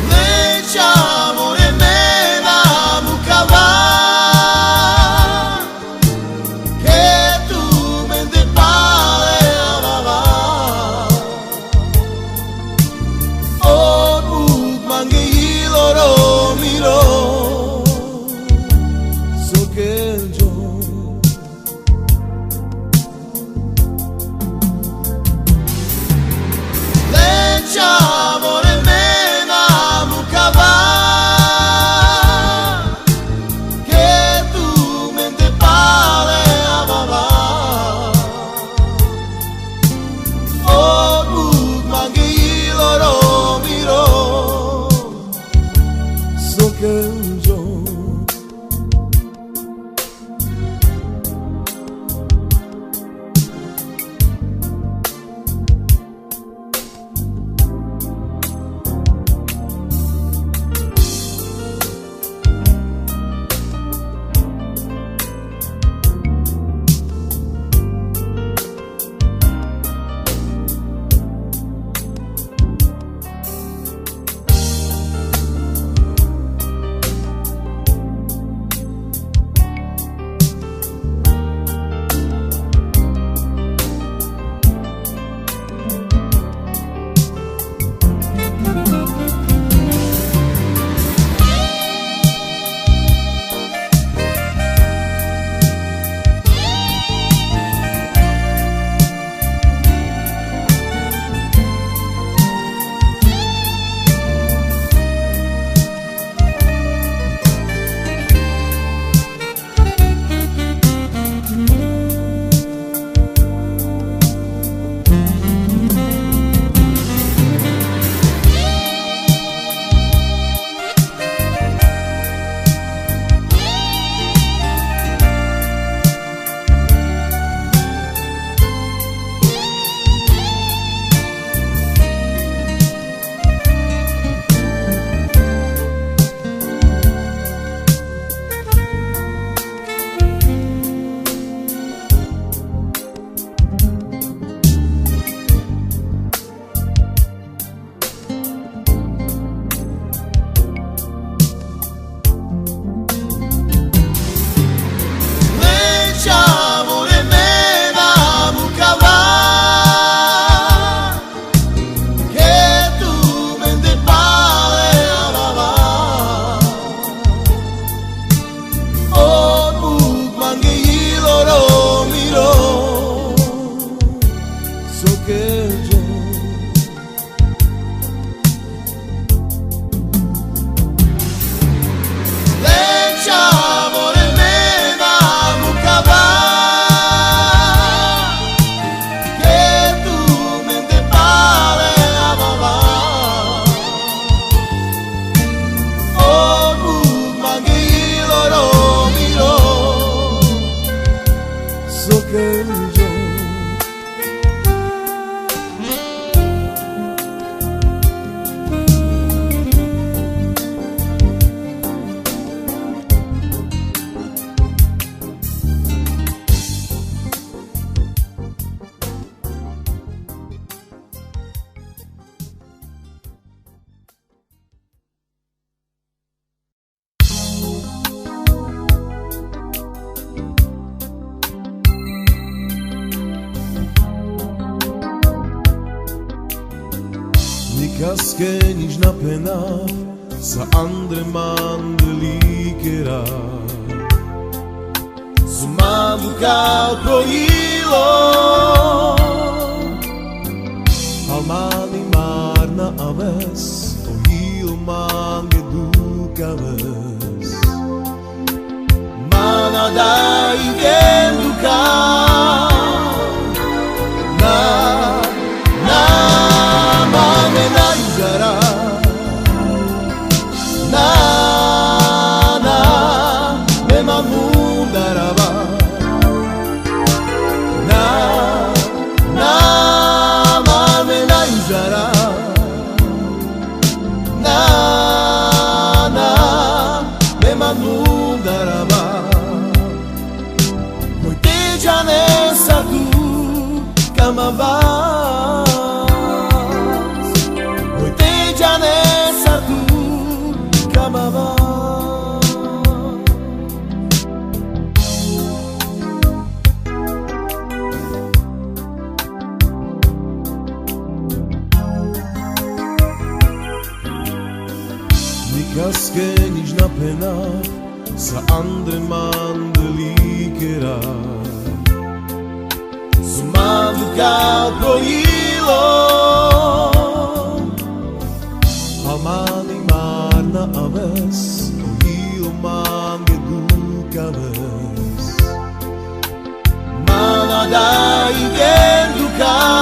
Lecha Nikaz keniš napenav sa andre mandelikera Su mandu kao projilo Almani marna aves O hil mange dukaves Mana da igen dukav Nikaz keniš napenav sa andre mandelikera Su mandu kao projilo Almani marna aves O hil mange dukaves Mana da igen dukav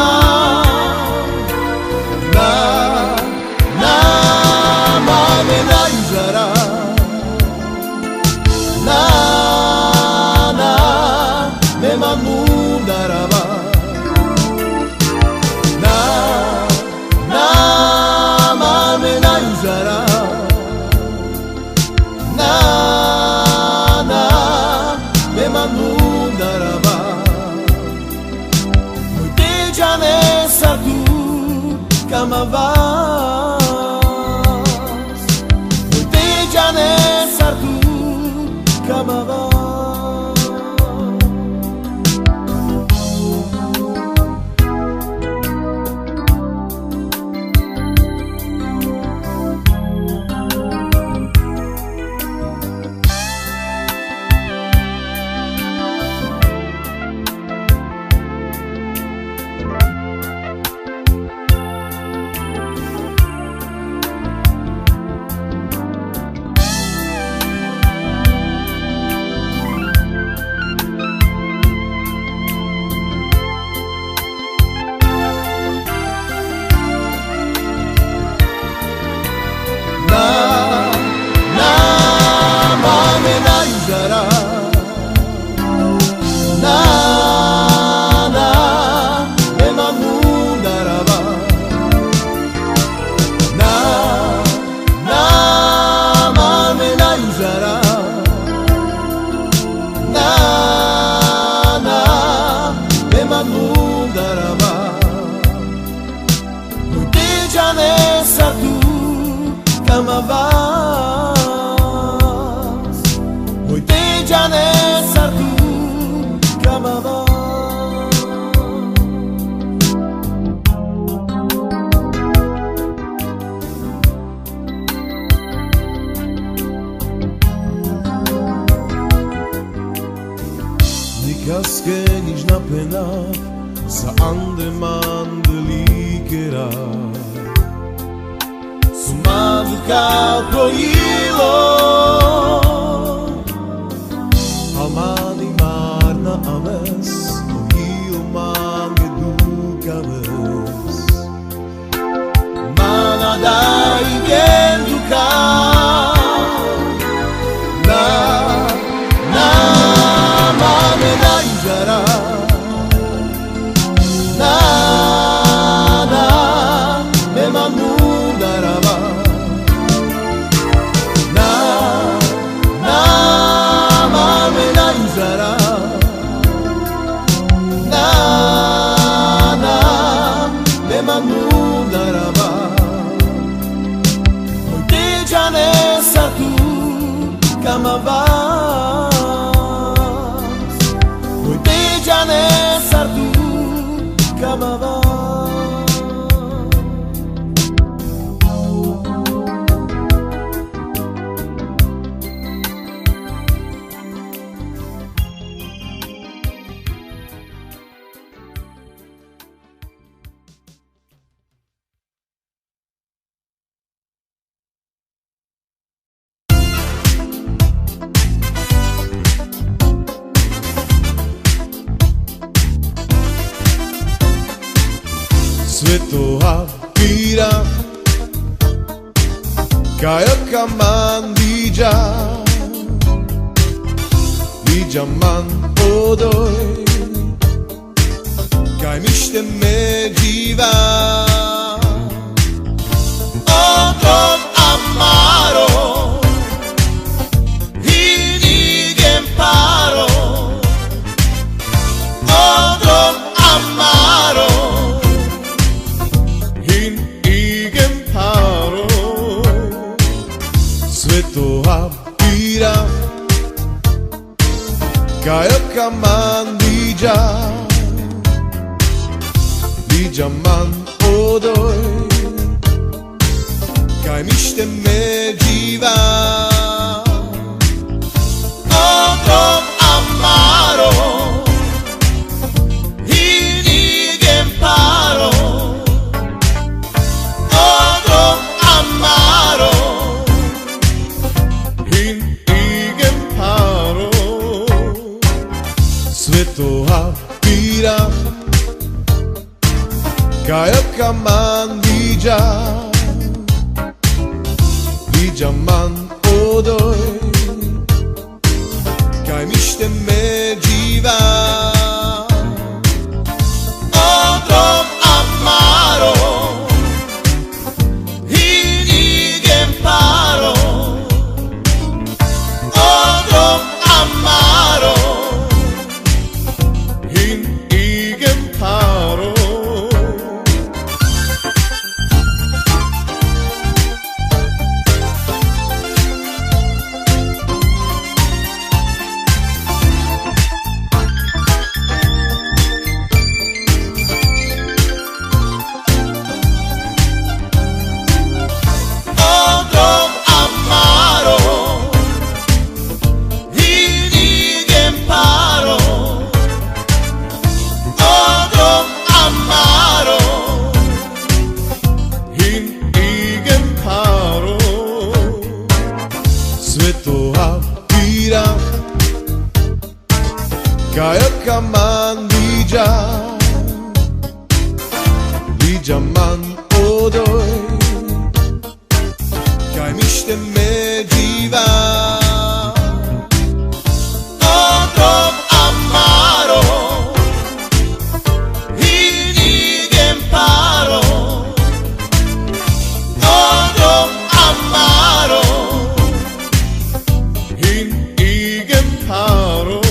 Nikaz keniš napenav sa andre mandelikera Su mandu kao projilo Almani marna aves O hil mange dukaves Mana da igen dukav pira Kaya kaman di jaman odoy Kaj mište me diva Odom amaro Hinigem paro Odom amaro Hinigem paro Sveto apira Kaya kaman di jaman odoy Kaj mište me diva Odom amaro Hinigem paro Odom amaro Hinigem paro Sveto apira Kaya kaman di jaman odoy Kaj mište me diva Odom amaro Hinigem paro Odom amaro Hinigem paro Sveto apira Kaya kaman di jaman odoy Kaj mište me diva Odom amaro Hinigem paro Odom amaro Hinigem paro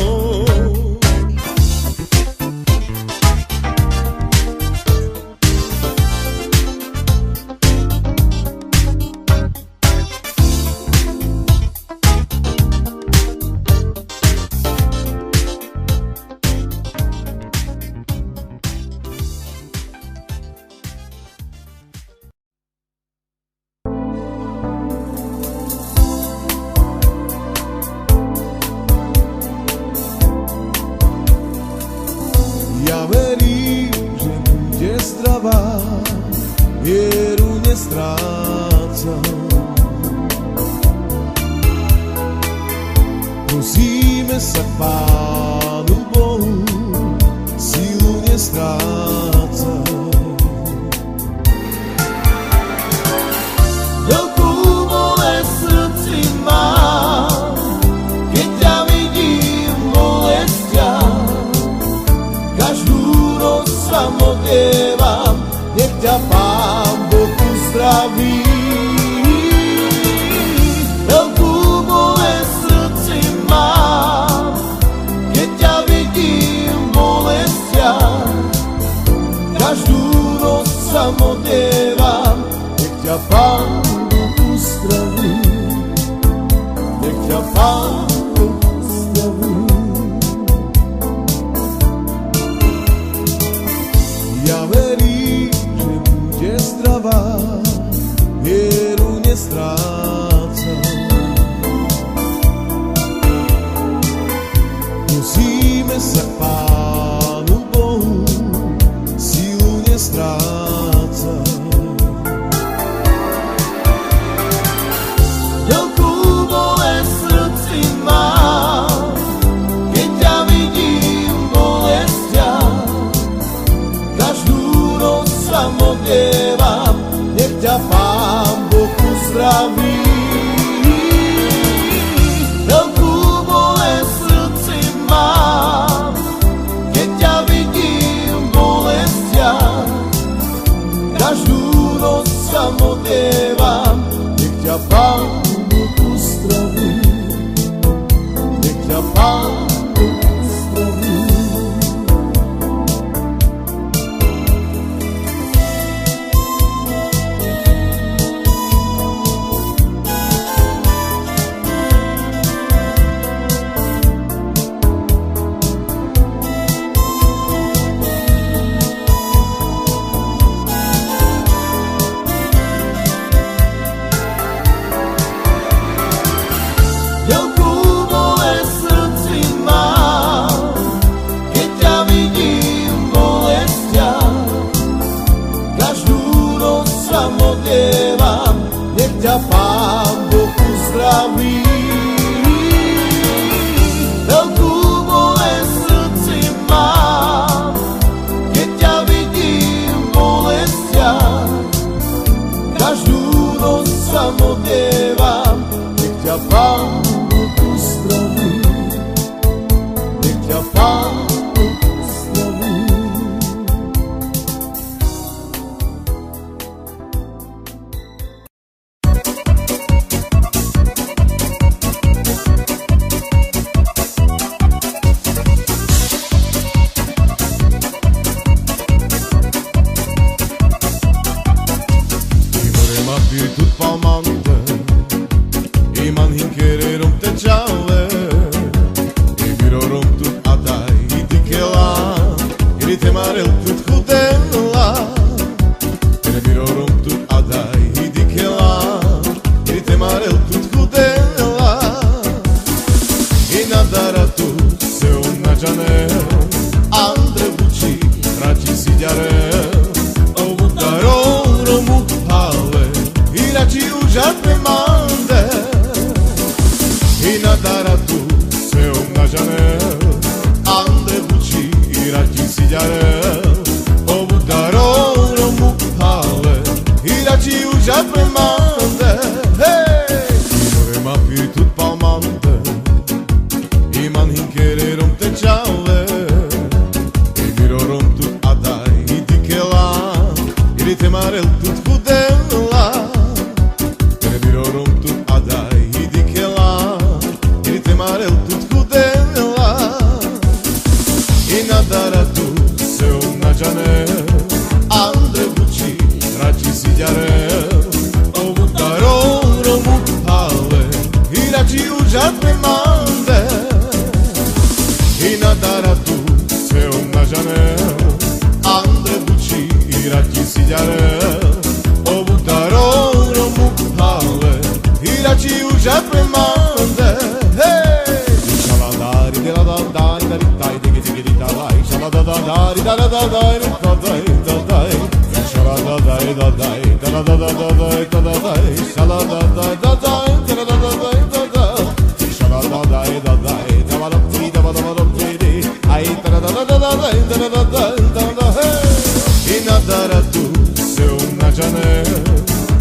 Ja verím, že bude zdravá, vieru nestrácam. Prosíme sa Pánu Bohu, sílu nestrácam. Veľkú bolesť v srdci mám, keď ťa vidím v bolestiach. Každú noc sa modlievam, nech ťa Pán Boh uzdraví. Veľkú bolesť v srdci mám, keď ťa vidím v bolestiach. Každú noc sa modlievam, nech ťa Pán Boh uzdraví. Nech ťa Pán Boh uzdraví. Ja verím, že bude zdravá, vieru nestrácam. Prosíme sa Pánu Bohu, sílu nestrácam. Veľkú bolesť v srdci mám, keď ťa vidím v bolestiach. Každú noc sa modlievam, uzdraví. Veľkú bolesť v srdci mám, keď ťa vidím v bolestiach. Každú noc sa modlievam, nech ťa Pán Boh uzdraví. Nech ťa Pán Boh uzdraví. Nech ťa Pán Boh uzdraví. Veľkú bolesť v srdci mám, keď ťa vidím v bolestiach. Každú noc sa modlievam, nech ťa Pán Boh uzdraví. Nech ťa Pán Boh uzdraví. Virtud palmante, iman hinkererum te chale, ibirorum tut atai itikela, irite marel tut khudela, ibirorum tut atai itikela, irite marel tut khudela, inadara tu se unajane, andre buchi rachi sidiare, ovutaro mu hale. Irači užasne mande i nadara tu sve umnažane ande buči irači siđare ovu daroro mu hale irači užasne mande Imore ma pitut palmante iman hinkererom te čale i mirorom tut adaj i dikela ili te marel tut hudela marel tut khudela inadara tu se umnađane andre buči rači siđare ovu daroro mu hale irači užasne mande inadara tu se umnađane andre buči irači siđare ovu daroro mu hale irači užasne mande Inadara tu se umnađane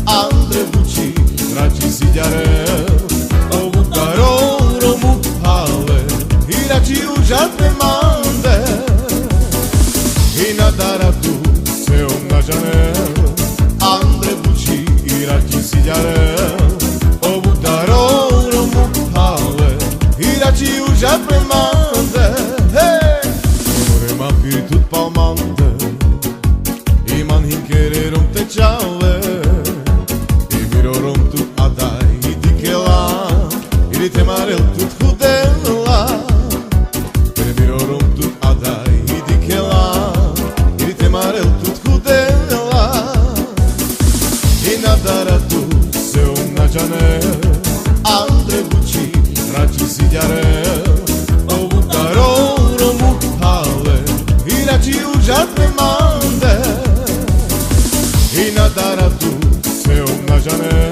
andre buči rači siđare ovu daroro mu hale irači užasne mande inadara tu se umnađane andre buči irači siđare ovu daroro mu hale irači užasne mande Imore ma pitut palmante iman hinkererom te čale i mirorom tut adaj i dikela ili te marel tut hudela mirorom tut adaj i dikela ili te marel tut hudela inadara tu se umnađane andre buči rači siđare ovu daroro mu hale irači užasne mande inadara tu se umnađane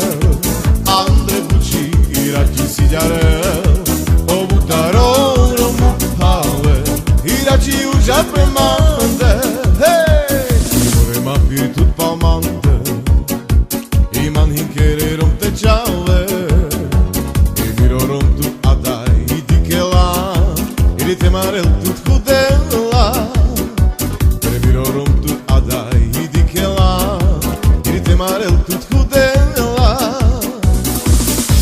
andre buči irači siđare ovu daroro mu hale irači užasne mande Imore ma pitut palmante iman hinkererom te kut hudela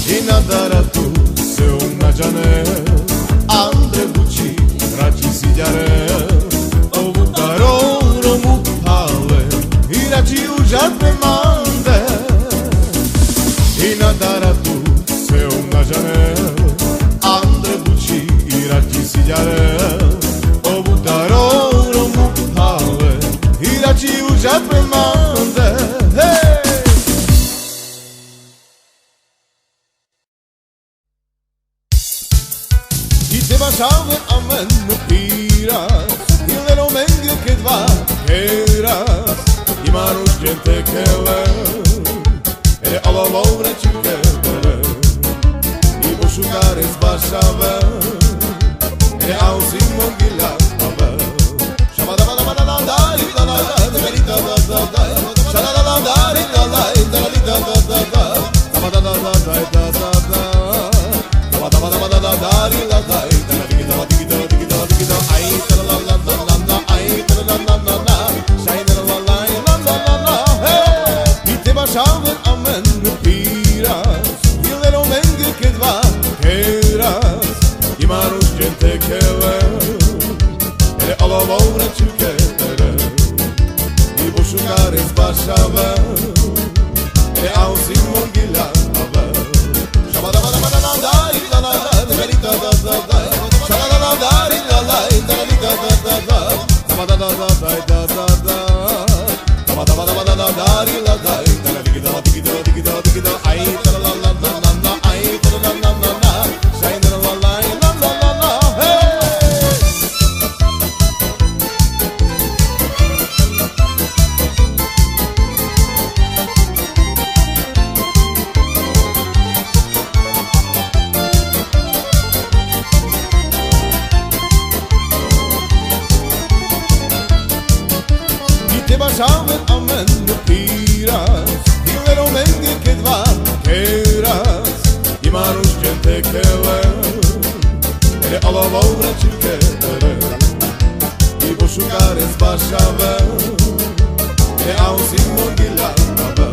I nadara tu se una janela Andre buci raci sidiare Ovu daroro mu pale I raci užat me mande I nadara tu se una janela Andre buci raci sidiare Ovu daroro mu pale I raci užat me mande Sabe amen nu piras I lero menge che dva keras I marus gente che le E alla laura ci chiedere I busciugare sbasciave E au simo ghila vabbè Shabadabadabadadai la la la de verita da da da Shabadabadadai la la da la da da da da Shabadabadadai da da da Shabadabadabadadai la la Sabe amen nu piras I lero menge che dva keras I marus gente che le E alla laura ci chiedere I busciugare sbasciave E au simon ghila vabbè Shabadabadabadadai la la la de verita da da da Shabadabadadai la la da la da da da da Shabadabadadai da da da Shabadabadabadadai la da Sabe amen nu piras I lero menge che dva keras I marus gente che le E alla laura ci chiedere I busciugare sbasciave E au simon ghila vabbè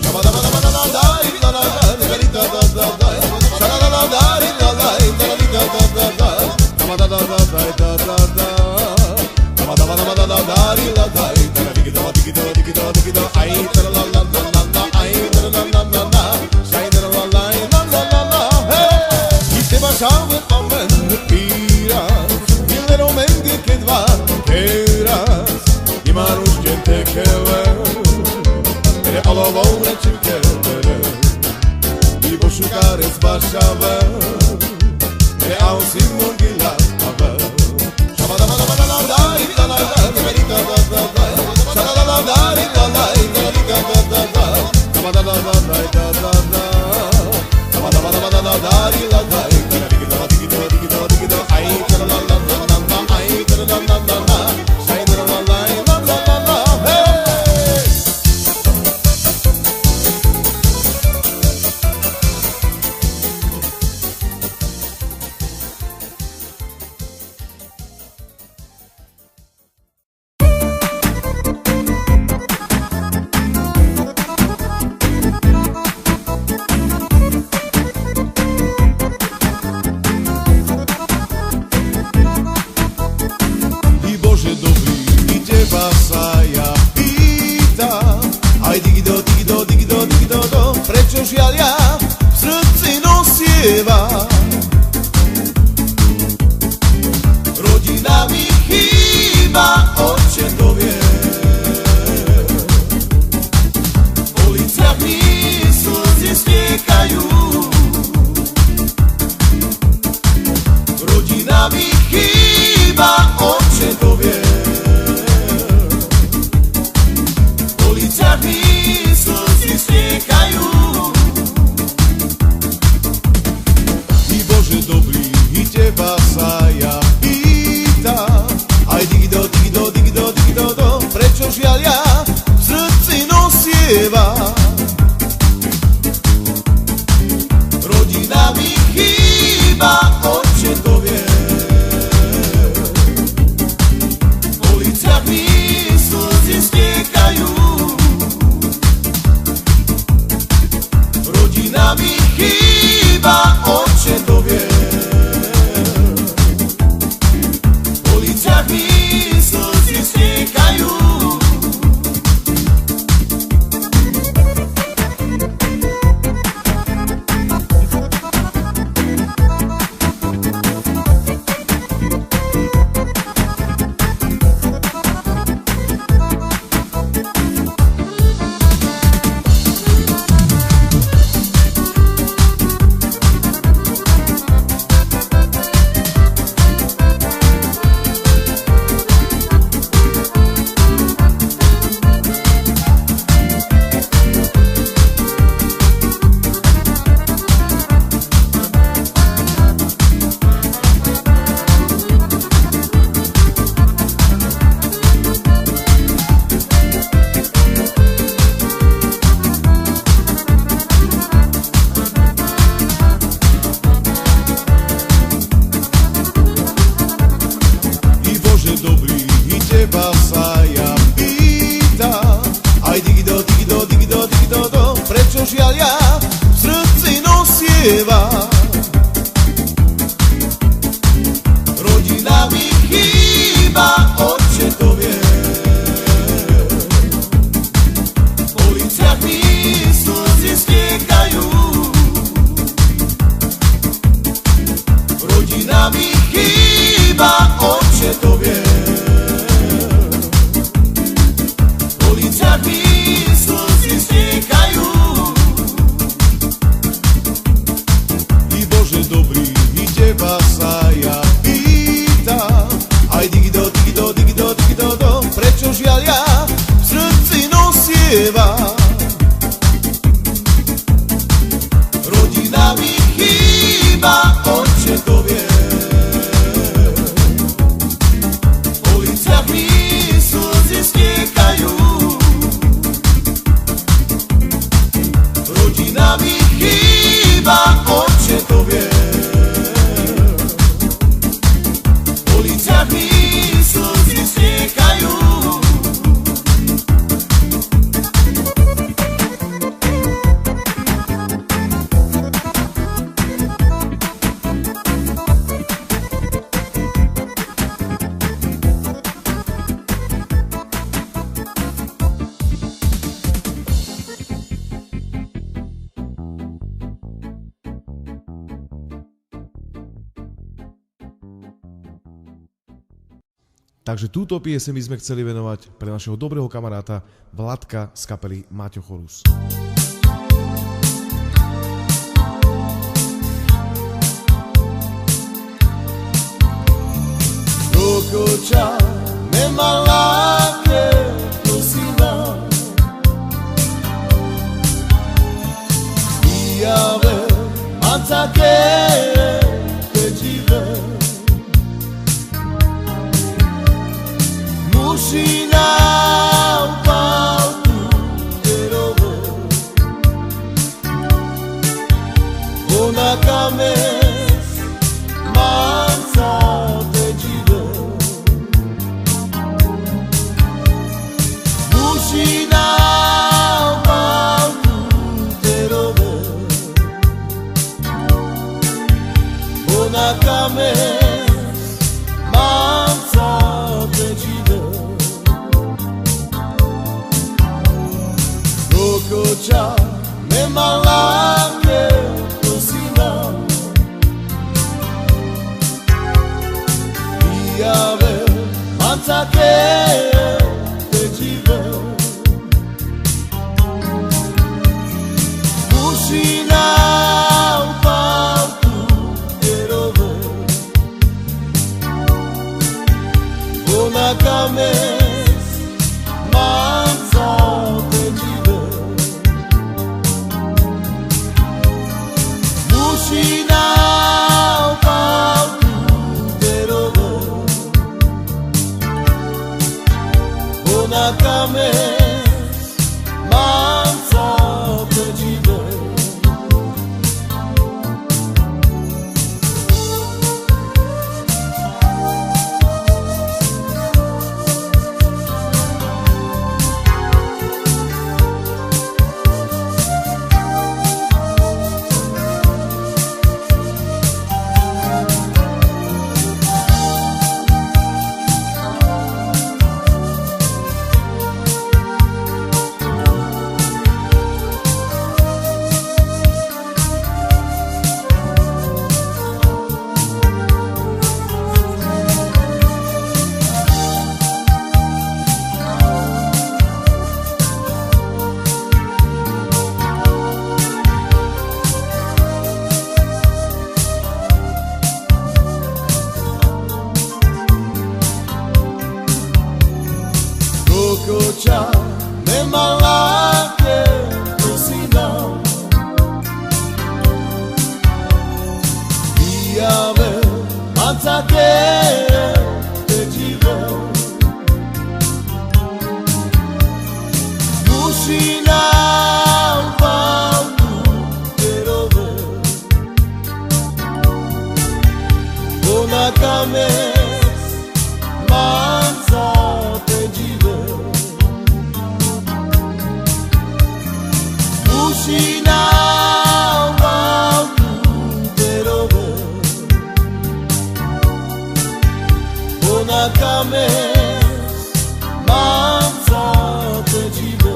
Shabadabadabadadai la la la de verita da da da Shabadabadadai la la da la da da da da Shabadabadadai da da da Shabadabadabadadai la da Sabe amen nu piras I lero menge che dva keras I marus gente che le E alla laura ci chiedere I busciugare sbasciave E au simon ghila vabbè Shabadabadabadadai la la la de verita da da da Shabadabadadai la la da la da da da Shabadabadadai da da da Shabadabadabadadai la da Rodina mi chýba, oče to vie. V uliciach mi slzy stiekajú. Rodina mi chýba, oče to vie. V uliciach mi slzy stiekajú. Rodina mi chýba, oče to vie. V uliciach mi slzy stiekajú. Bože dobrý, i teba sa ja pýtam. Aj digido, digido, digido, digido, do, prečo žiaľ ja v srdci nosievam. Rodina mi chýba, oče to vie. V uliciach mi slzy stiekajú. Rodina mi chýba, oče to vie. V uliciach mi slzy stiekajú. Takže túto pieseň by sme chceli venovať pre našeho dobrého kamaráta Vladka z kapely Maťo Chorus. Kokoča nemala to syna. Iave mancake pečive. Mušina upal tu terove. Ona kames manca pečive. Mušina upal tu terove. Ona kames manca pečive. Začínal úterové, ponadame mám za tečivé.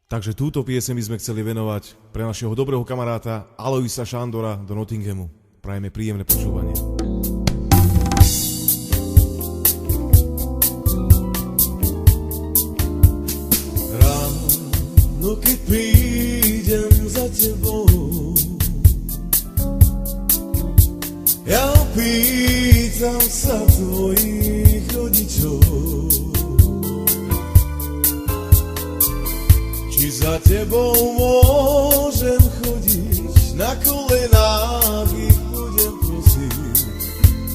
Takže túto pieseň by sme chceli venovať pre našeho dobrého kamaráta Aloisa Šandora do Nottinghamu. Prajeme príjemné počúvanie. Ráno, keď prídem za tebou, ja opýtam sa tvojich rodičov, či za tebou môžem chodiť, na kolenách ich budem prosiť,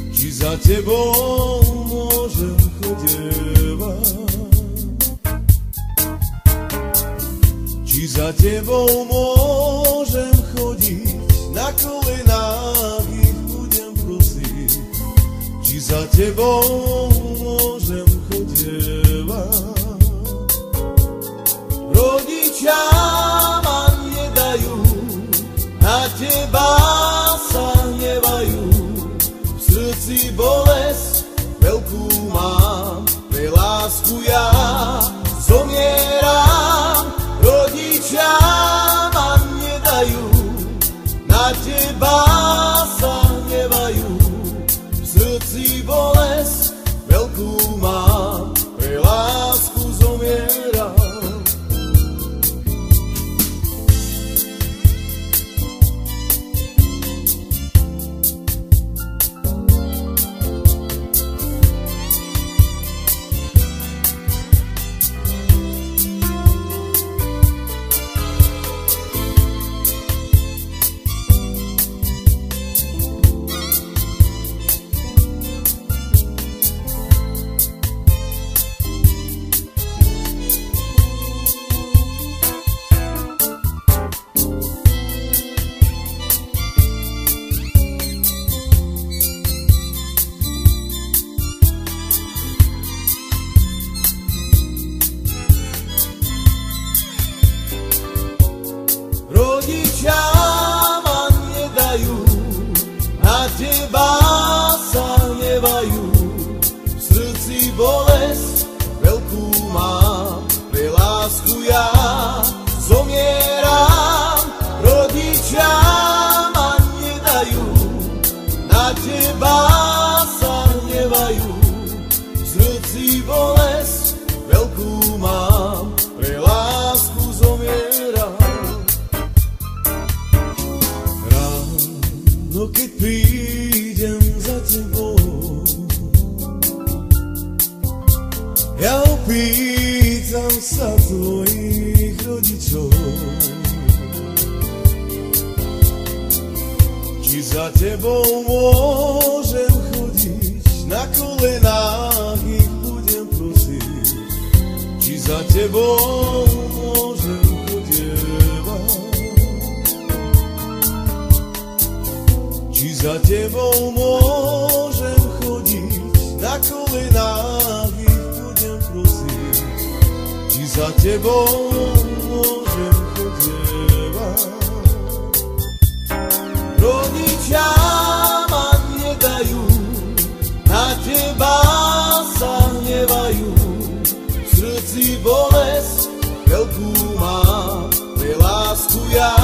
či za tebou môžem chodievať, či za tebou môžem chodiť, na kolenách ich budem prosiť, či za tebou môžem chodievať. Rodičia ma nedajú, na teba sa hnevajú, v srdci bolesť veľkú mám, pre lásku ja zomieram. Rodičia ma nedajú, na teba sa hnevajú, v srdci bolesť veľkú mám, pre lásku zomieram. Rodičia ma nedajú, na teba sa hnevajú, v srdci bolesť veľkú mám, pre lásku ja zomieram. Rodičia ma nedajú, na teba sa hnevajú, v srdci bolesť veľkú mám, pre lásku zomieram. No keď prídem za tebou, ja opýtam sa tvojich rodičov, či za tebou môžem chodiť, na kolenách ich budem prosiť, či za tebou môžem chodievať, či za tebou môžem chodiť, na kolenách ich budem prosiť, či za tebou môžem chodievať. Rodičia ma nedajú, na teba sa hnevajú, v srdci bolesť veľkú mám, pre lásku ja